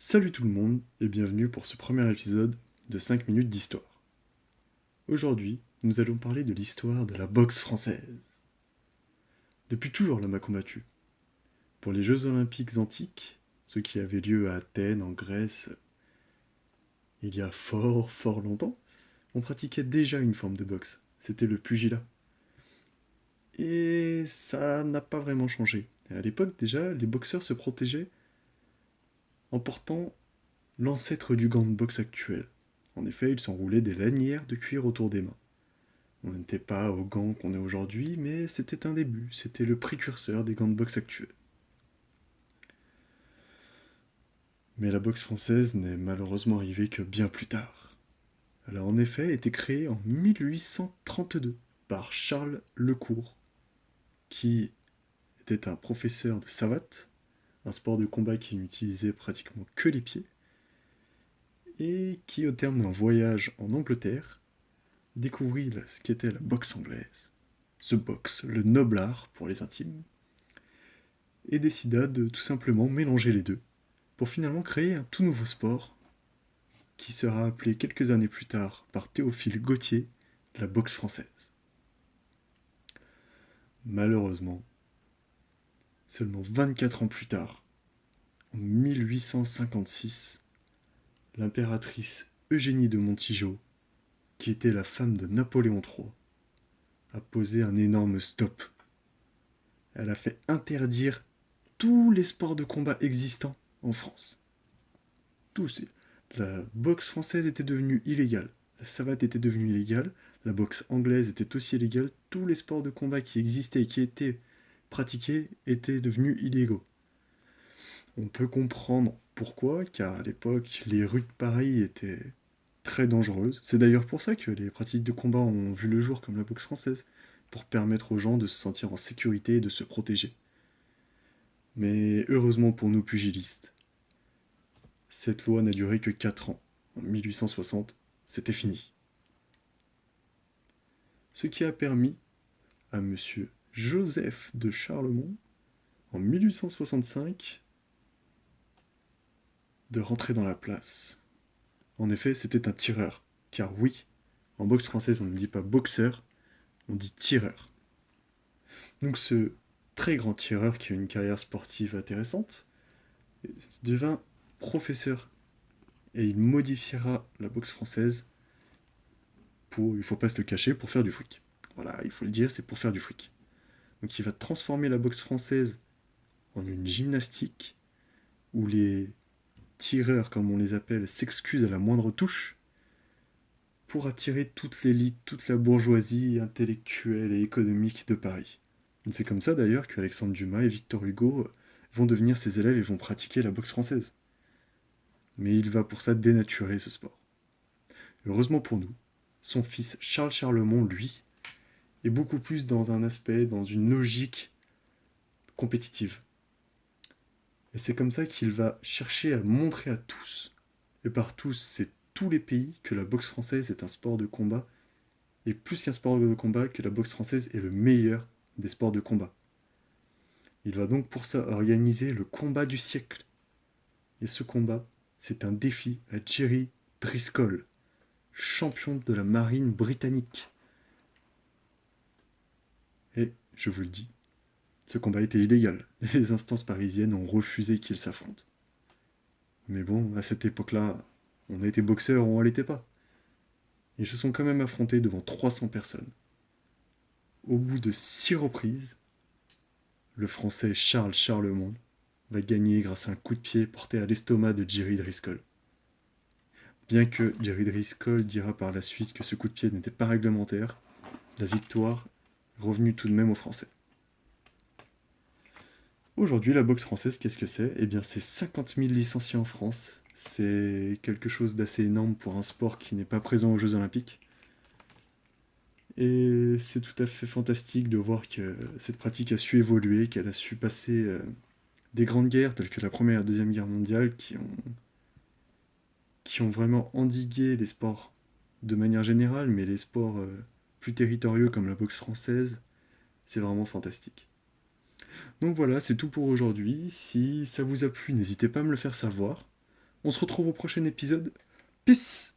Salut tout le monde et bienvenue pour ce premier épisode de 5 minutes d'histoire. Aujourd'hui, nous allons parler de l'histoire de la boxe française. Depuis toujours, l'homme a combattu. Pour les Jeux Olympiques antiques, ceux qui avaient lieu à Athènes, en Grèce, il y a fort longtemps, on pratiquait déjà une forme de boxe. C'était le pugilat. Et ça n'a pas vraiment changé. Et à l'époque déjà, les boxeurs se protégeaient en portant l'ancêtre du gant de boxe actuel. En effet, ils s'enroulaient des lanières de cuir autour des mains. On n'était pas aux gants qu'on est aujourd'hui, mais c'était un début, c'était le précurseur des gants de boxe actuels. Mais la boxe française n'est malheureusement arrivée que bien plus tard. Elle a en effet été créée en 1832 par Charles Lecourt, qui était un professeur de savate, un sport de combat qui n'utilisait pratiquement que les pieds, et qui, au terme d'un voyage en Angleterre, découvrit ce qu'était la boxe anglaise. Ce boxe, le noble art pour les intimes, et décida de tout simplement mélanger les deux, pour finalement créer un tout nouveau sport, qui sera appelé quelques années plus tard par Théophile Gautier la boxe française. Malheureusement, seulement 24 ans plus tard, en 1856, l'impératrice Eugénie de Montijo, qui était la femme de Napoléon III, a posé un énorme stop. Elle a fait interdire tous les sports de combat existants en France. Tous. La boxe française était devenue illégale, la savate était devenue illégale, la boxe anglaise était aussi illégale, tous les sports de combat qui existaient et qui étaient pratiqués étaient devenus illégaux. On peut comprendre pourquoi, car à l'époque, les rues de Paris étaient très dangereuses. C'est d'ailleurs pour ça que les pratiques de combat ont vu le jour comme la boxe française, pour permettre aux gens de se sentir en sécurité et de se protéger. Mais heureusement pour nous pugilistes, cette loi n'a duré que 4 ans. En 1860, c'était fini. Ce qui a permis à monsieur Joseph de Charlemont, en 1865, de rentrer dans la place. En effet, c'était un tireur. Car oui, en boxe française, on ne dit pas boxeur, on dit tireur. Donc ce très grand tireur qui a une carrière sportive intéressante devint professeur et il modifiera la boxe française pour, il faut pas se le cacher, pour faire du fric. Voilà, il faut le dire, c'est pour faire du fric. Donc il va transformer la boxe française en une gymnastique où les tireurs, comme on les appelle, s'excusent à la moindre touche pour attirer toute l'élite, toute la bourgeoisie intellectuelle et économique de Paris. C'est comme ça d'ailleurs qu'Alexandre Dumas et Victor Hugo vont devenir ses élèves et vont pratiquer la boxe française. Mais il va pour ça dénaturer ce sport. Heureusement pour nous, son fils Charles Charlemont, lui, est beaucoup plus dans un aspect, dans une logique compétitive. Et c'est comme ça qu'il va chercher à montrer à tous, et par tous, c'est tous les pays, que la boxe française est un sport de combat, et plus qu'un sport de combat, que la boxe française est le meilleur des sports de combat. Il va donc pour ça organiser le combat du siècle. Et ce combat, c'est un défi à Jerry Driscoll, champion de la marine britannique. Et, je vous le dis, ce combat était illégal. Les instances parisiennes ont refusé qu'ils s'affrontent. Mais bon, à cette époque-là, on a été boxeurs ou on l'était pas. Ils se sont quand même affrontés devant 300 personnes. Au bout de 6 reprises, le français Charles Charlemont va gagner grâce à un coup de pied porté à l'estomac de Jerry Driscoll. Bien que Jerry Driscoll dira par la suite que ce coup de pied n'était pas réglementaire, la victoire est revenue tout de même aux Français. Aujourd'hui, la boxe française, qu'est-ce que c'est? Eh bien, c'est 50 000 licenciés en France. C'est quelque chose d'assez énorme pour un sport qui n'est pas présent aux Jeux Olympiques. Et c'est tout à fait fantastique de voir que cette pratique a su évoluer, qu'elle a su passer des grandes guerres telles que la Première et la Deuxième Guerre mondiale qui ont vraiment endigué les sports de manière générale, mais les sports plus territoriaux comme la boxe française, c'est vraiment fantastique. Donc voilà, c'est tout pour aujourd'hui. Si ça vous a plu, n'hésitez pas à me le faire savoir. On se retrouve au prochain épisode. Peace!